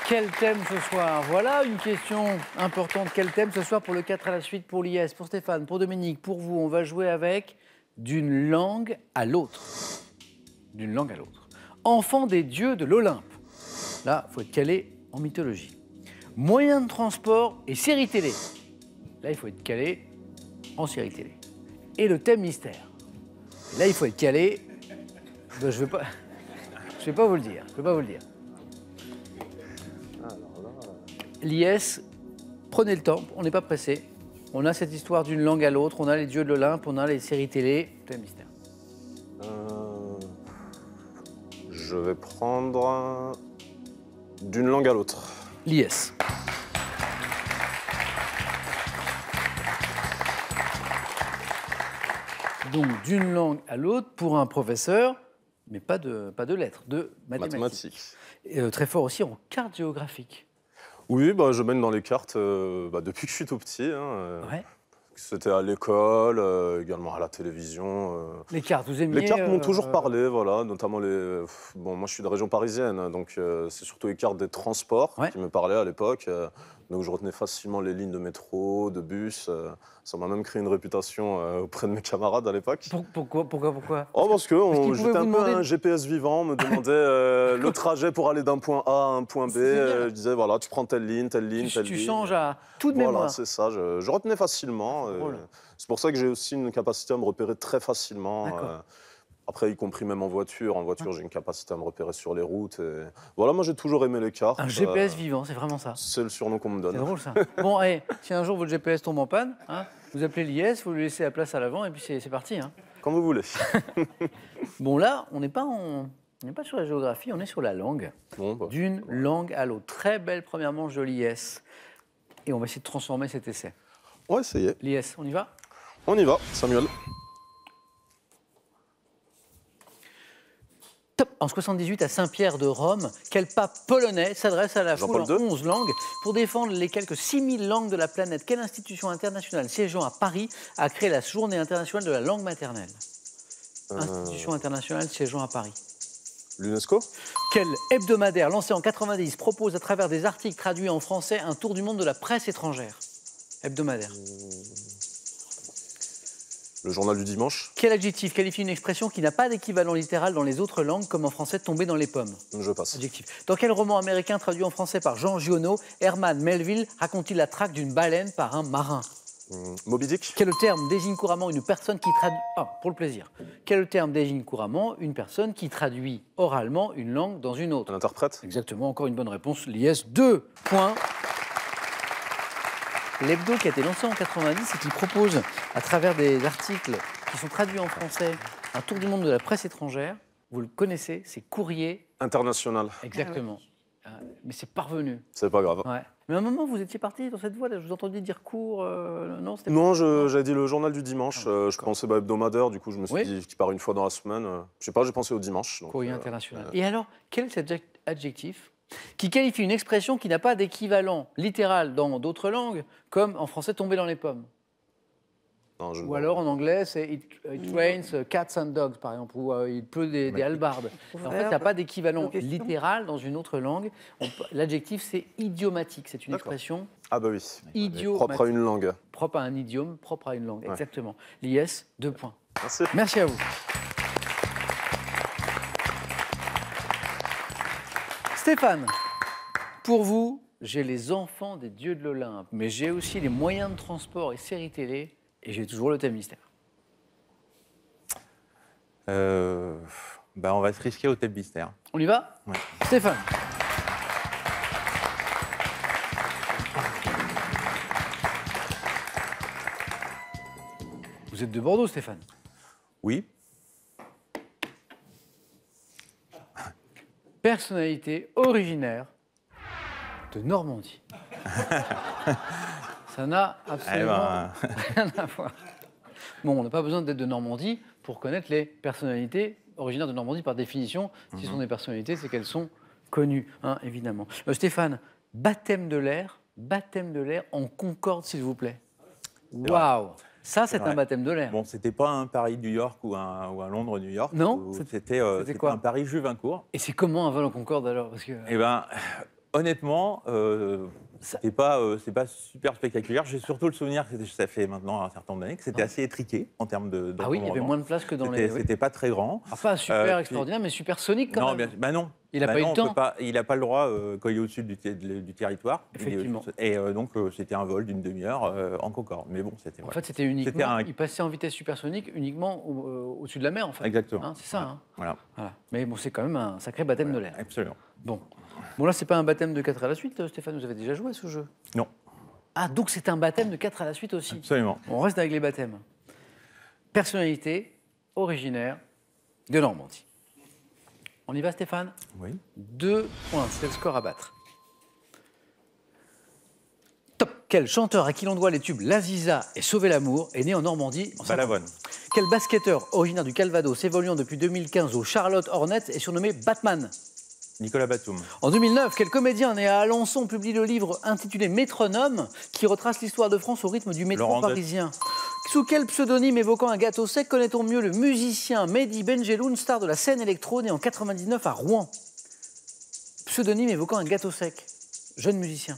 Quel thème ce soir? Voilà une question importante. Quel thème ce soir pour le 4 à la suite, pour l'IS, pour Stéphane, pour Dominique, pour vous? On va jouer avec d'une langue à l'autre. D'une langue à l'autre. Enfant des dieux de l'Olympe. Là, il faut être calé en mythologie. Moyen de transport et série télé. Là, il faut être calé en série télé. Et le thème mystère. Et là, il faut être calé. Ben, je ne vais pas vous le dire. Je peux pas vous le dire. L'IS, prenez le temps, on n'est pas pressé. On a cette histoire d'une langue à l'autre, on a les dieux de l'Olympe, on a les séries télé. Thème mystère. Je vais prendre d'une langue à l'autre. L'IS. Donc d'une langue à l'autre pour un professeur, mais pas de lettres, de mathématiques. Et, très fort aussi en cartes géographiques. Oui, bah, je baigne dans les cartes depuis que je suis tout petit. Ouais. C'était à l'école, également à la télévision. Les cartes, vous aimiez... Les cartes m'ont toujours parlé, voilà, notamment les... Bon, moi, je suis de région parisienne, donc c'est surtout les cartes des transports qui me parlaient à l'époque. Donc, je retenais facilement les lignes de métro, de bus. Ça m'a même créé une réputation auprès de mes camarades à l'époque. Pourquoi Oh, parce que j'étais un peu un GPS vivant, on me demandait le trajet pour aller d'un point A à un point B. Je disais, voilà, tu prends telle ligne, telle ligne. Tu changes à toute mémoire. Voilà, c'est ça, je retenais facilement. C'est pour ça que j'ai aussi une capacité à me repérer très facilement. Après, y compris même en voiture. En voiture, j'ai une capacité à me repérer sur les routes. Et... Voilà, moi, j'ai toujours aimé les cartes. Un GPS vivant, c'est vraiment ça. C'est le surnom qu'on me donne. C'est drôle, ça. Bon, allez, si un jour votre GPS tombe en panne, vous appelez l'IS, vous lui laissez la place à l'avant et puis c'est parti. Quand vous voulez. Bon, là, on n'est pas sur la géographie, on est sur la langue. Bon, bah, d'une langue à l'autre. Très belle première manche de l'IS. Et on va essayer de transformer cet essai. On va essayer. L'IS, on y va? On y va, Samuel. Top. En 78, à Saint-Pierre de Rome, quel pape polonais s'adresse à la foule en 11 langues pour défendre les quelques 6000 langues de la planète? Quelle institution internationale siégeant à Paris a créé la Journée internationale de la langue maternelle? Institution internationale siégeant à Paris. L'UNESCO? Quel hebdomadaire lancé en 90 propose à travers des articles traduits en français un tour du monde de la presse étrangère? Hebdomadaire. Le journal du dimanche? Quel adjectif qualifie une expression qui n'a pas d'équivalent littéral dans les autres langues, comme en français tomber dans les pommes? Je passe. Adjectif. Dans quel roman américain traduit en français par Jean Giono, Herman Melville raconte-t-il la traque d'une baleine par un marin? Moby Dick? Quel terme désigne couramment une personne qui traduit... pour le plaisir. Quel terme désigne couramment une personne qui traduit oralement une langue dans une autre? Un interprète? Exactement, encore une bonne réponse. L'IS, 2 points. L'hebdo qui a été lancé en 90 et qui propose, à travers des articles qui sont traduits en français, un tour du monde de la presse étrangère. Vous le connaissez, c'est Courrier International. Exactement. Mais c'est parvenu. C'est pas grave. Ouais. Mais à un moment, vous étiez parti dans cette voie-là. Je vous entendais dire cours. Non, c'était Non, j'avais dit le journal du dimanche. Je pensais hebdomadaire. Du coup, je me suis dit qu'il part une fois dans la semaine. Je sais pas, j'ai pensé au dimanche. Donc, Courrier international. Et alors, quel est cet adjectif qui qualifie une expression qui n'a pas d'équivalent littéral dans d'autres langues, comme en français tomber dans les pommes? Non, ou alors en anglais, c'est it rains cats and dogs, par exemple, ou il pleut des halbardes. En fait, il n'y a pas d'équivalent littéral dans une autre langue. L'adjectif, c'est idiomatique. C'est une expression idiomatique. Propre à une langue. Propre à un idiome, propre à une langue, exactement. L'IS, 2 points. Merci. Merci à vous. Stéphane, pour vous, j'ai les enfants des dieux de l'Olympe, mais j'ai aussi les moyens de transport et séries télé, et j'ai toujours le thème mystère. On va se risquer au thème mystère. On y va? Ouais. Stéphane. Vous êtes de Bordeaux, Stéphane? Oui. Personnalité originaire de Normandie. Ça n'a absolument rien à voir. Bon, on n'a pas besoin d'être de Normandie pour connaître les personnalités originaires de Normandie par définition. Si ce sont des personnalités, c'est qu'elles sont connues, évidemment. Stéphane, baptême de l'air en Concorde, s'il vous plaît. Waouh! Ça, c'est un baptême de l'air. Bon, c'était pas un Paris-New York ou un Londres-New York. Non, c'était un Paris-Juvincourt. Et c'est comment un vol en Concorde alors? Parce que... Eh ben, Honnêtement, c'est pas super spectaculaire. J'ai surtout le souvenir que ça fait maintenant un certain nombre d'années que c'était assez étriqué en termes de. Ah oui, il y avait moins de place que dans les. C'était pas très grand. Ah, pas super extraordinaire, mais super sonique quand même. Non. Il n'a pas eu le temps. Il n'a pas le droit quand il est au-dessus du territoire. Effectivement. Et donc, c'était un vol d'une demi-heure en Concorde. Mais bon, c'était. En fait, c'était uniquement. Il passait en vitesse supersonique uniquement au-dessus de la mer, en fait. Exactement. C'est ça. Voilà. Mais bon, c'est quand même un sacré baptême de l'air. Absolument. Bon, là, c'est pas un baptême de 4 à la suite, Stéphane. Vous avez déjà joué à ce jeu? Non. Ah, donc c'est un baptême de 4 à la suite aussi. Absolument. On reste avec les baptêmes. Personnalité originaire de Normandie. On y va, Stéphane? Oui. 2 points, c'est le score à battre. Top. Quel chanteur à qui l'on doit les tubes L'Aziza et Sauver l'amour est né en Normandie en Balavoine. Quel basketteur originaire du Calvados évoluant depuis 2015 au Charlotte Hornets est surnommé Batman? Nicolas Batum. En 2009, quel comédien né à Alençon publie le livre intitulé Métronome qui retrace l'histoire de France au rythme du métro Laurent parisien? Sous quel pseudonyme évoquant un gâteau sec connaît-on mieux le musicien Mehdi Benjeloun, star de la scène électro, né en 99 à Rouen? Pseudonyme évoquant un gâteau sec. Jeune musicien.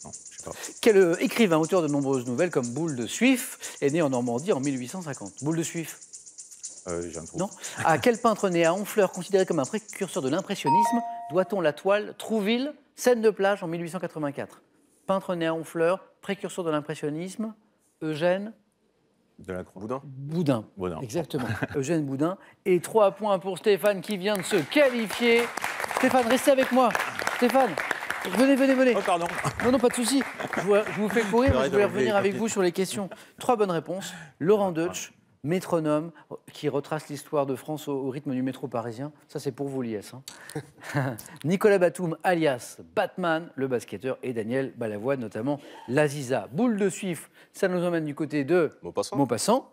Non, je sais pas. Quel écrivain, auteur de nombreuses nouvelles comme Boule de Suif, est né en Normandie en 1850? Boule de Suif. J'ai un trou. Non. À quel peintre né à Honfleur, considéré comme un précurseur de l'impressionnisme, doit-on la toile Trouville, scène de plage en 1884? Peintre né à Honfleur, précurseur de l'impressionnisme, Eugène Delacroix. Boudin. Boudin. Exactement. Eugène Boudin. Et 3 points pour Stéphane qui vient de se qualifier. Stéphane, restez avec moi. Stéphane, venez. Oh, pardon. Non, pas de souci. Je vous fais courir, mais je voulais revenir avec vous sur les questions. 3 bonnes réponses. Laurent Deutsch. Métronome, qui retrace l'histoire de France au rythme du métro parisien. Ça, c'est pour vous, l'IS. Nicolas Batum, alias Batman, le basketteur, et Daniel Balavoine, notamment l'Aziza. Boule de Suif, ça nous emmène du côté de Maupassant.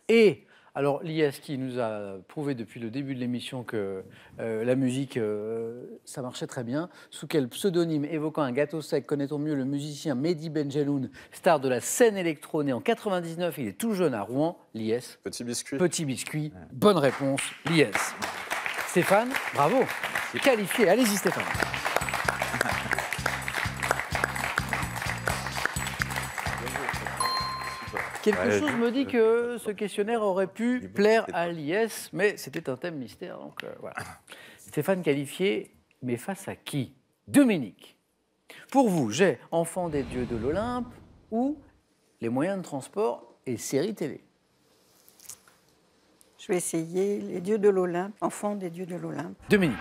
Et alors, l'IS qui nous a prouvé depuis le début de l'émission que la musique, ça marchait très bien. Sous quel pseudonyme évoquant un gâteau sec connaît-on mieux le musicien Mehdi Benjeloun, star de la scène électro, né en 99, il est tout jeune à Rouen, l'IS. Petit biscuit. Petit biscuit, bonne réponse, l'IS. Stéphane, bravo. Qualifié, allez-y Stéphane. Quelque chose me dit que ce questionnaire aurait pu plaire à l'IS, mais c'était un thème mystère, donc voilà. Stéphane qualifié, mais face à qui? Dominique. Pour vous, j'ai Enfant des dieux de l'Olympe ou les moyens de transport et séries télé? Je vais essayer les dieux de l'Olympe, Enfant des dieux de l'Olympe. Dominique.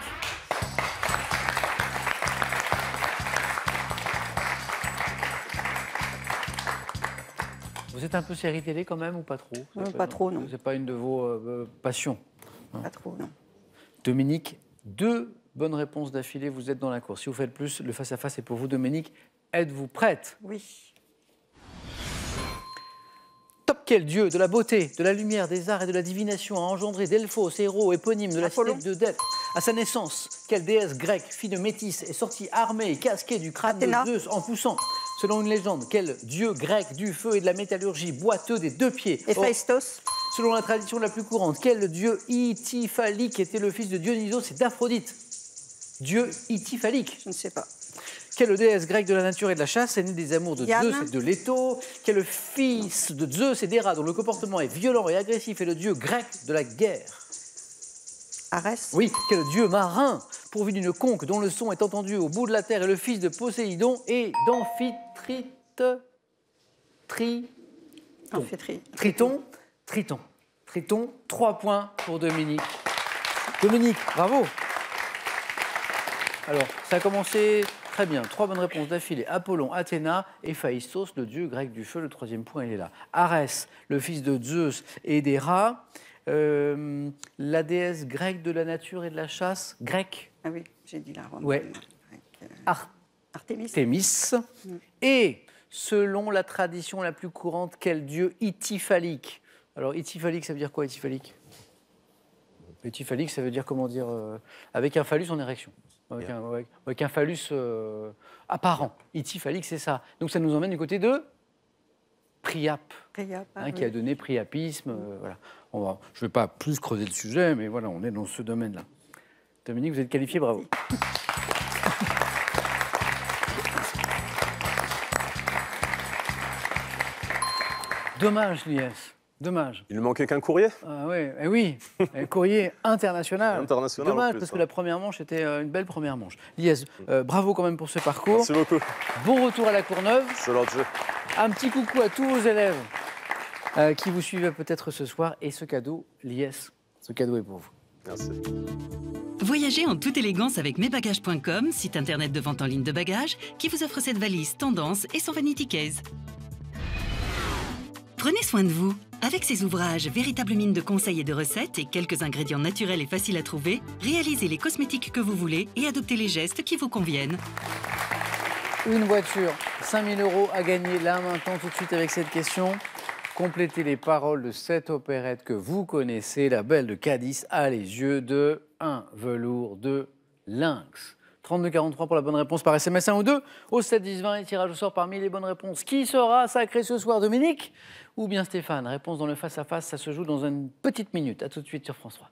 Vous êtes un peu série télé quand même ou pas trop? Pas trop, non. C'est pas une de vos passions? Pas trop, non. Dominique, 2 bonnes réponses d'affilée, vous êtes dans la course. Si vous faites plus, le face-à-face est pour vous. Dominique, êtes-vous prête? Oui. Top, quel dieu de la beauté, de la lumière, des arts et de la divination a engendré Delphos, héros éponyme de la cité de Delphes? À sa naissance, quelle déesse grecque, fille de métis, est sortie armée et casquée du crâne Athéna. de Zeus en poussant? Selon une légende, quel dieu grec du feu et de la métallurgie, boiteux des 2 pieds? Héphaïstos. Selon la tradition la plus courante, quel dieu ityphalique était le fils de Dionysos et d'Aphrodite? Dieu ityphalique. Je ne sais pas. Quelle déesse grecque de la nature et de la chasse est née des amours de Diane. Zeus et de Leto? Quel fils de Zeus et d'Héra dont le comportement est violent et agressif est le dieu grec de la guerre? Arès. Oui, quel dieu marin pourvu d'une conque dont le son est entendu au bout de la terre est le fils de Poséidon et d'Amphitrite? Triton, 3 points pour Dominique. Dominique, bravo. Alors, ça a commencé très bien. 3 bonnes réponses d'affilée. Apollon, Athéna, Héphaïstos, le dieu grec du feu. Le 3e point, il est là. Arès, le fils de Zeus et d'Héra. La déesse grecque de la nature et de la chasse, grecque. Ah oui, j'ai dit la Rome. Ouais. Artémis. Artémis. Et selon la tradition la plus courante, quel dieu ityphalique? Alors, ityphalique, ça veut dire quoi, ityphalique? Ityphalique, ça veut dire, comment dire, avec un phallus en érection. Avec un phallus apparent. Ityphalique, c'est ça. Donc, ça nous emmène du côté de Priape, qui a donné priapisme. Voilà. Je ne vais pas plus creuser le sujet, mais voilà, on est dans ce domaine-là. Dominique, vous êtes qualifié, bravo. Dommage, Lies. Dommage. Il ne manquait qu'un courrier. Ah ouais, eh oui, un courrier international. International, Dommage, en plus, parce que ouais. la première manche était une belle première manche. Lies, bravo quand même pour ce parcours. Merci beaucoup. Bon retour à la Courneuve. C'est l'heure de jeu. Un petit coucou à tous vos élèves qui vous suivaient peut-être ce soir. Et ce cadeau, Lies, ce cadeau est pour vous. Merci. Voyagez en toute élégance avec mesbagages.com, site internet de vente en ligne de bagages, qui vous offre cette valise tendance et son vanity case. Prenez soin de vous. Avec ces ouvrages, véritables mines de conseils et de recettes et quelques ingrédients naturels et faciles à trouver, réalisez les cosmétiques que vous voulez et adoptez les gestes qui vous conviennent. Une voiture, 5 000 € à gagner là maintenant tout de suite avec cette question. Complétez les paroles de cette opérette que vous connaissez. La Belle de Cadix a les yeux de 1 velours de lynx. 32-43 pour la bonne réponse par SMS 1 ou 2 au 7-10-20 et tirage au sort parmi les bonnes réponses. Qui sera sacré ce soir, Dominique ou bien Stéphane? Réponse dans le face-à-face, ça se joue dans une petite minute. A tout de suite sur France 3.